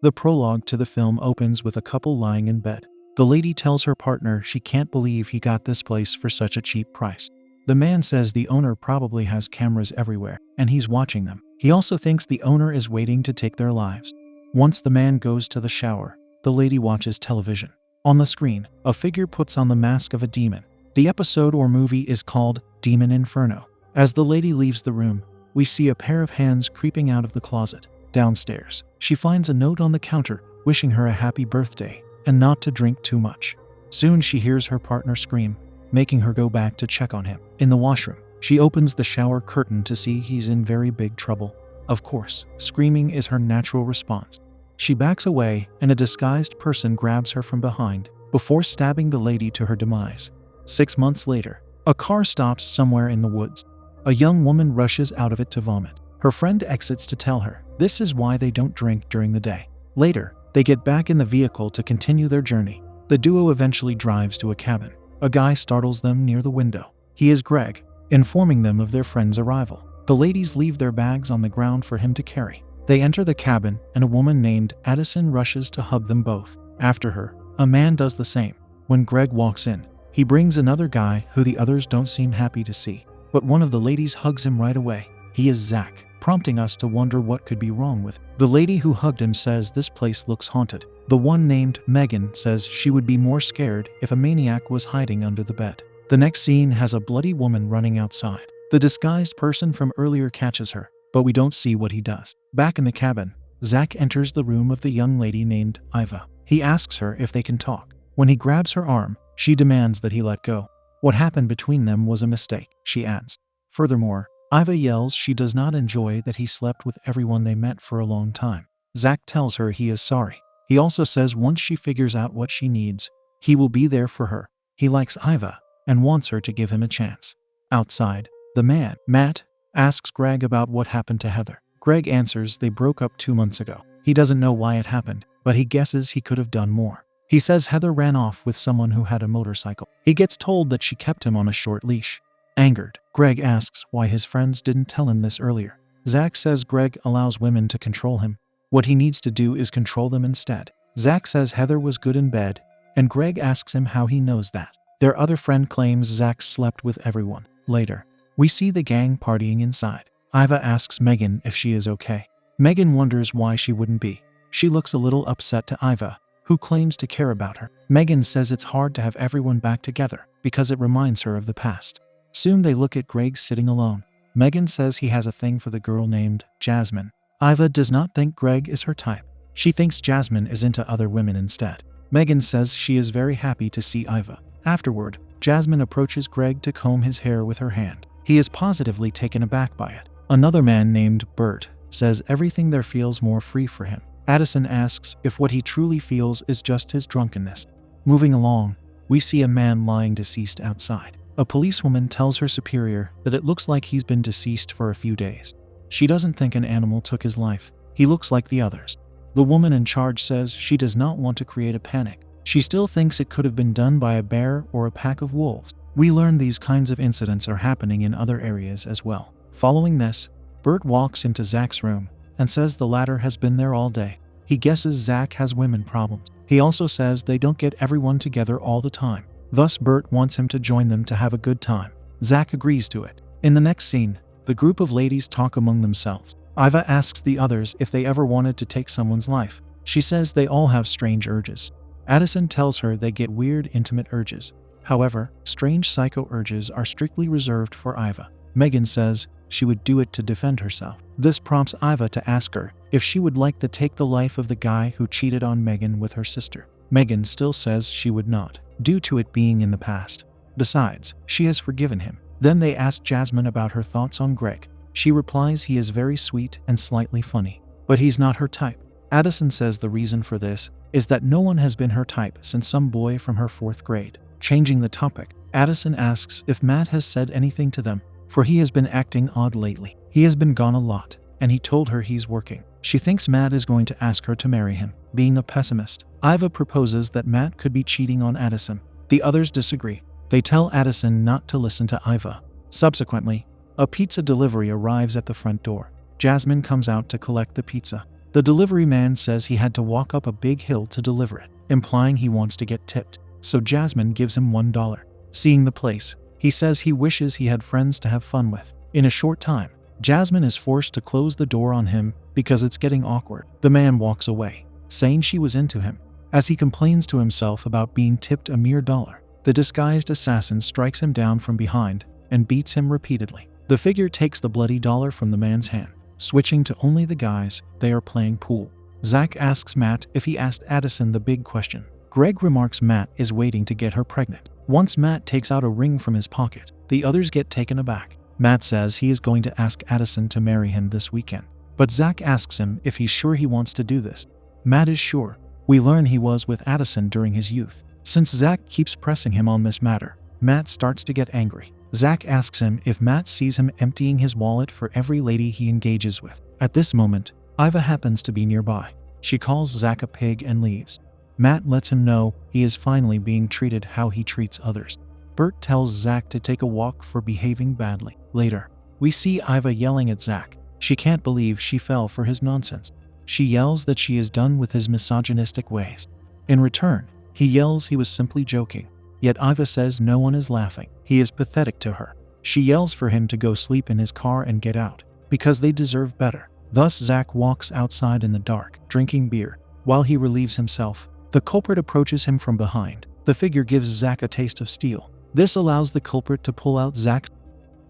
The prologue to the film opens with a couple lying in bed. The lady tells her partner she can't believe he got this place for such a cheap price. The man says the owner probably has cameras everywhere, and he's watching them. He also thinks the owner is waiting to take their lives. Once the man goes to the shower, the lady watches television. On the screen, a figure puts on the mask of a demon. The episode or movie is called Demon Inferno. As the lady leaves the room, we see a pair of hands creeping out of the closet. Downstairs, she finds a note on the counter wishing her a happy birthday and not to drink too much. Soon she hears her partner scream, making her go back to check on him. In the washroom, she opens the shower curtain to see he's in very big trouble. Of course, screaming is her natural response. She backs away and a disguised person grabs her from behind before stabbing the lady to her demise. 6 months later, a car stops somewhere in the woods. A young woman rushes out of it to vomit. Her friend exits to tell her this is why they don't drink during the day. Later, they get back in the vehicle to continue their journey. The duo eventually drives to a cabin. A guy startles them near the window. He is Greg, informing them of their friend's arrival. The ladies leave their bags on the ground for him to carry. They enter the cabin and a woman named Addison rushes to hug them both. After her, a man does the same. When Greg walks in, he brings another guy who the others don't seem happy to see. But one of the ladies hugs him right away. He is Zach, prompting us to wonder what could be wrong with him. The lady who hugged him says this place looks haunted. The one named Megan says she would be more scared if a maniac was hiding under the bed. The next scene has a bloody woman running outside. The disguised person from earlier catches her, but we don't see what he does. Back in the cabin, Zach enters the room of the young lady named Iva. He asks her if they can talk. When he grabs her arm, she demands that he let go. What happened between them was a mistake, she adds. Furthermore, Iva yells she does not enjoy that he slept with everyone they met for a long time. Zach tells her he is sorry. He also says once she figures out what she needs, he will be there for her. He likes Iva and wants her to give him a chance. Outside, the man, Matt, asks Greg about what happened to Heather. Greg answers they broke up 2 months ago. He doesn't know why it happened, but he guesses he could have done more. He says Heather ran off with someone who had a motorcycle. He gets told that she kept him on a short leash. Angered, Greg asks why his friends didn't tell him this earlier. Zach says Greg allows women to control him. What he needs to do is control them instead. Zach says Heather was good in bed, and Greg asks him how he knows that. Their other friend claims Zach slept with everyone. Later, we see the gang partying inside. Iva asks Megan if she is okay. Megan wonders why she wouldn't be. She looks a little upset to Iva, who claims to care about her. Megan says it's hard to have everyone back together because it reminds her of the past. Soon they look at Greg sitting alone. Megan says he has a thing for the girl named Jasmine. Iva does not think Greg is her type. She thinks Jasmine is into other women instead. Megan says she is very happy to see Iva. Afterward, Jasmine approaches Greg to comb his hair with her hand. He is positively taken aback by it. Another man named Bert says everything there feels more free for him. Addison asks if what he truly feels is just his drunkenness. Moving along, we see a man lying deceased outside. A policewoman tells her superior that it looks like he's been deceased for a few days. She doesn't think an animal took his life. He looks like the others. The woman in charge says she does not want to create a panic. She still thinks it could have been done by a bear or a pack of wolves. We learn these kinds of incidents are happening in other areas as well. Following this, Bert walks into Zach's room and says the latter has been there all day. He guesses Zach has women problems. He also says they don't get everyone together all the time. Thus, Bert wants him to join them to have a good time. Zach agrees to it. In the next scene, the group of ladies talk among themselves. Iva asks the others if they ever wanted to take someone's life. She says they all have strange urges. Addison tells her they get weird, intimate urges. However, strange psycho urges are strictly reserved for Iva. Megan says she would do it to defend herself. This prompts Iva to ask her if she would like to take the life of the guy who cheated on Megan with her sister. Megan still says she would not, due to it being in the past. Besides, she has forgiven him. Then they ask Jasmine about her thoughts on Greg. She replies he is very sweet and slightly funny, but he's not her type. Addison says the reason for this is that no one has been her type since some boy from her 4th grade. Changing the topic, Addison asks if Matt has said anything to them, for he has been acting odd lately. He has been gone a lot, and he told her he's working. She thinks Matt is going to ask her to marry him. Being a pessimist, Iva proposes that Matt could be cheating on Addison. The others disagree. They tell Addison not to listen to Iva. Subsequently, a pizza delivery arrives at the front door. Jasmine comes out to collect the pizza. The delivery man says he had to walk up a big hill to deliver it, implying he wants to get tipped. So Jasmine gives him $1. Seeing the place, he says he wishes he had friends to have fun with. In a short time, Jasmine is forced to close the door on him because it's getting awkward. The man walks away, saying she was into him. As he complains to himself about being tipped a mere $1, the disguised assassin strikes him down from behind and beats him repeatedly. The figure takes the bloody $1 from the man's hand. Switching to only the guys, they are playing pool. Zach asks Matt if he asked Addison the big question. Greg remarks Matt is waiting to get her pregnant. Once Matt takes out a ring from his pocket, the others get taken aback. Matt says he is going to ask Addison to marry him this weekend, but Zach asks him if he's sure he wants to do this. Matt is sure. We learn he was with Addison during his youth. Since Zach keeps pressing him on this matter, Matt starts to get angry. Zach asks him if Matt sees him emptying his wallet for every lady he engages with. At this moment, Iva happens to be nearby. She calls Zach a pig and leaves. Matt lets him know he is finally being treated how he treats others. Bert tells Zach to take a walk for behaving badly. Later, we see Iva yelling at Zach. She can't believe she fell for his nonsense. She yells that she is done with his misogynistic ways. In return, he yells he was simply joking. Yet Iva says no one is laughing. He is pathetic to her. She yells for him to go sleep in his car and get out, because they deserve better. Thus Zach walks outside in the dark, drinking beer. While he relieves himself, the culprit approaches him from behind. The figure gives Zach a taste of steel. This allows the culprit to pull out Zach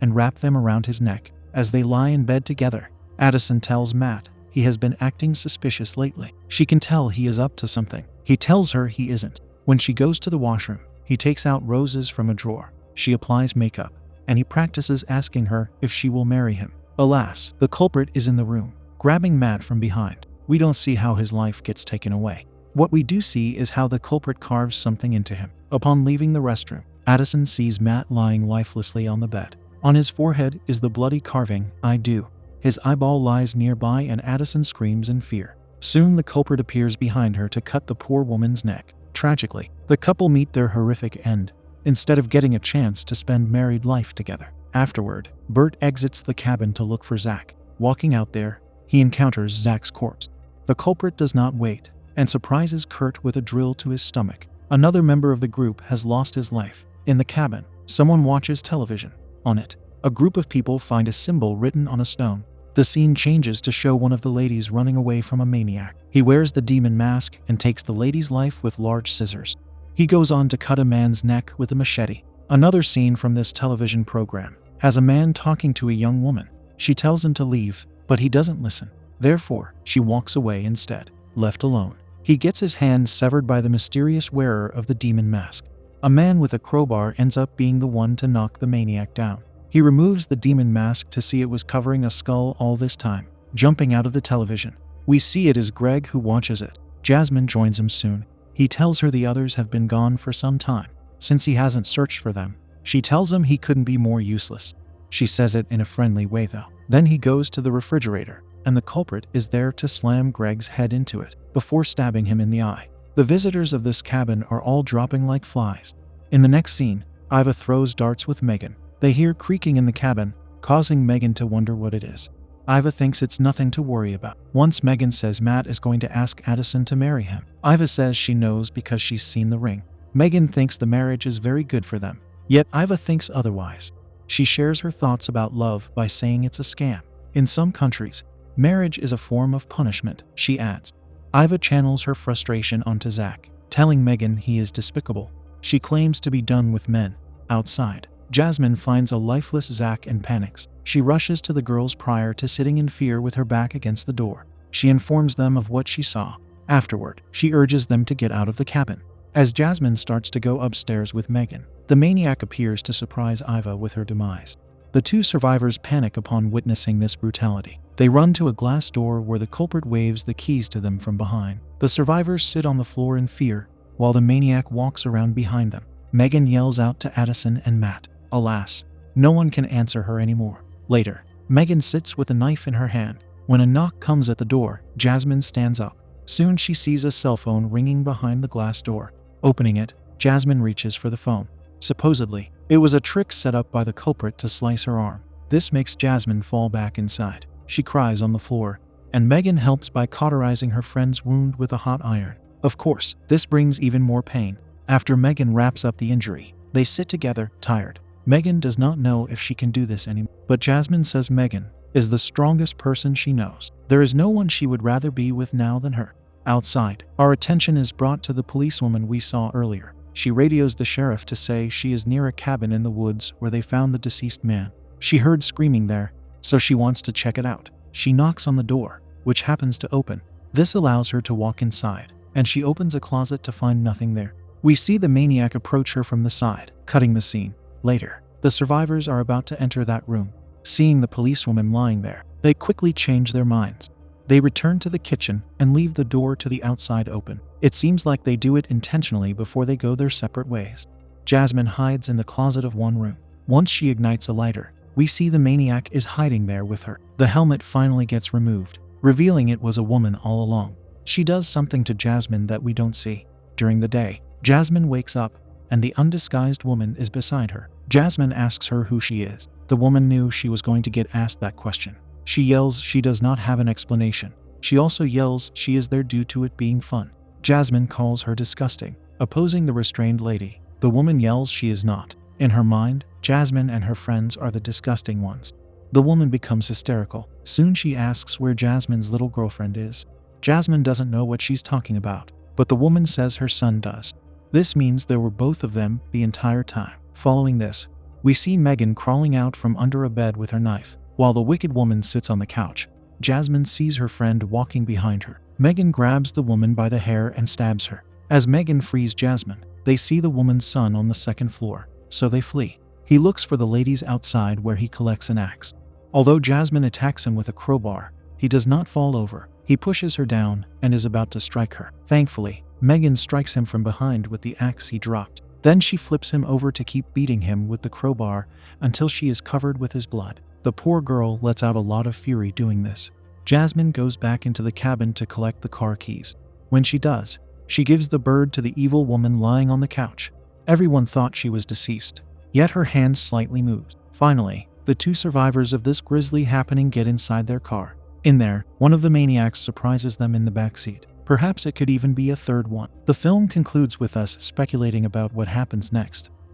and wrap them around his neck. As they lie in bed together, Addison tells Matt he has been acting suspicious lately. She can tell he is up to something. He tells her he isn't. When she goes to the washroom, he takes out roses from a drawer. She applies makeup, and he practices asking her if she will marry him. Alas, the culprit is in the room, grabbing Matt from behind. We don't see how his life gets taken away. What we do see is how the culprit carves something into him. Upon leaving the restroom, Addison sees Matt lying lifelessly on the bed. On his forehead is the bloody carving, "I do." His eyeball lies nearby and Addison screams in fear. Soon the culprit appears behind her to cut the poor woman's neck. Tragically, the couple meet their horrific end, instead of getting a chance to spend married life together. Afterward, Bert exits the cabin to look for Zach. Walking out there, he encounters Zach's corpse. The culprit does not wait, and surprises Kurt with a drill to his stomach. Another member of the group has lost his life. In the cabin, someone watches television. On it, a group of people find a symbol written on a stone. The scene changes to show one of the ladies running away from a maniac. He wears the demon mask and takes the lady's life with large scissors. He goes on to cut a man's neck with a machete. Another scene from this television program has a man talking to a young woman. She tells him to leave, but he doesn't listen. Therefore, she walks away instead. Left alone, he gets his hand severed by the mysterious wearer of the demon mask. A man with a crowbar ends up being the one to knock the maniac down. He removes the demon mask to see it was covering a skull all this time. Jumping out of the television, we see it is Greg who watches it. Jasmine joins him soon. He tells her the others have been gone for some time, since he hasn't searched for them. She tells him he couldn't be more useless. She says it in a friendly way though. Then he goes to the refrigerator, and the culprit is there to slam Greg's head into it, before stabbing him in the eye. The visitors of this cabin are all dropping like flies. In the next scene, Iva throws darts with Megan. They hear creaking in the cabin, causing Megan to wonder what it is. Iva thinks it's nothing to worry about. Once Megan says Matt is going to ask Addison to marry him. Iva says she knows because she's seen the ring. Megan thinks the marriage is very good for them. Yet Iva thinks otherwise. She shares her thoughts about love by saying it's a scam. In some countries, marriage is a form of punishment, she adds. Iva channels her frustration onto Zach, telling Megan he is despicable. She claims to be done with men. Outside, Jasmine finds a lifeless Zach and panics. She rushes to the girls prior to sitting in fear with her back against the door. She informs them of what she saw. Afterward, she urges them to get out of the cabin. As Jasmine starts to go upstairs with Megan, the maniac appears to surprise Iva with her demise. The two survivors panic upon witnessing this brutality. They run to a glass door where the culprit waves the keys to them from behind. The survivors sit on the floor in fear, while the maniac walks around behind them. Megan yells out to Addison and Matt. Alas, no one can answer her anymore. Later, Megan sits with a knife in her hand. When a knock comes at the door, Jasmine stands up. Soon she sees a cell phone ringing behind the glass door. Opening it, Jasmine reaches for the phone. Supposedly, it was a trick set up by the culprit to slice her arm. This makes Jasmine fall back inside. She cries on the floor, and Megan helps by cauterizing her friend's wound with a hot iron. Of course, this brings even more pain. After Megan wraps up the injury, they sit together, tired. Megan does not know if she can do this anymore, but Jasmine says Megan is the strongest person she knows. There is no one she would rather be with now than her. Outside, our attention is brought to the policewoman we saw earlier. She radios the sheriff to say she is near a cabin in the woods where they found the deceased man. She heard screaming there, so she wants to check it out. She knocks on the door, which happens to open. This allows her to walk inside, and she opens a closet to find nothing there. We see the maniac approach her from the side, cutting the scene. Later, the survivors are about to enter that room. Seeing the policewoman lying there, they quickly change their minds. They return to the kitchen and leave the door to the outside open. It seems like they do it intentionally before they go their separate ways. Jasmine hides in the closet of one room. Once she ignites a lighter, we see the maniac is hiding there with her. The helmet finally gets removed, revealing it was a woman all along. She does something to Jasmine that we don't see. During the day, Jasmine wakes up, and the undisguised woman is beside her. Jasmine asks her who she is. The woman knew she was going to get asked that question. She yells she does not have an explanation. She also yells she is there due to it being fun. Jasmine calls her disgusting, opposing the restrained lady. The woman yells she is not. In her mind, Jasmine and her friends are the disgusting ones. The woman becomes hysterical. Soon she asks where Jasmine's little girlfriend is. Jasmine doesn't know what she's talking about, but the woman says her son does. This means there were both of them the entire time. Following this, we see Megan crawling out from under a bed with her knife. While the wicked woman sits on the couch, Jasmine sees her friend walking behind her. Megan grabs the woman by the hair and stabs her. As Megan frees Jasmine, they see the woman's son on the second floor, so they flee. He looks for the ladies outside where he collects an axe. Although Jasmine attacks him with a crowbar, he does not fall over. He pushes her down and is about to strike her. Thankfully, Megan strikes him from behind with the axe he dropped. Then she flips him over to keep beating him with the crowbar until she is covered with his blood. The poor girl lets out a lot of fury doing this. Jasmine goes back into the cabin to collect the car keys. When she does, she gives the bird to the evil woman lying on the couch. Everyone thought she was deceased, yet her hand slightly moves. Finally, the two survivors of this grisly happening get inside their car. In there, one of the maniacs surprises them in the backseat. Perhaps it could even be a third one. The film concludes with us speculating about what happens next.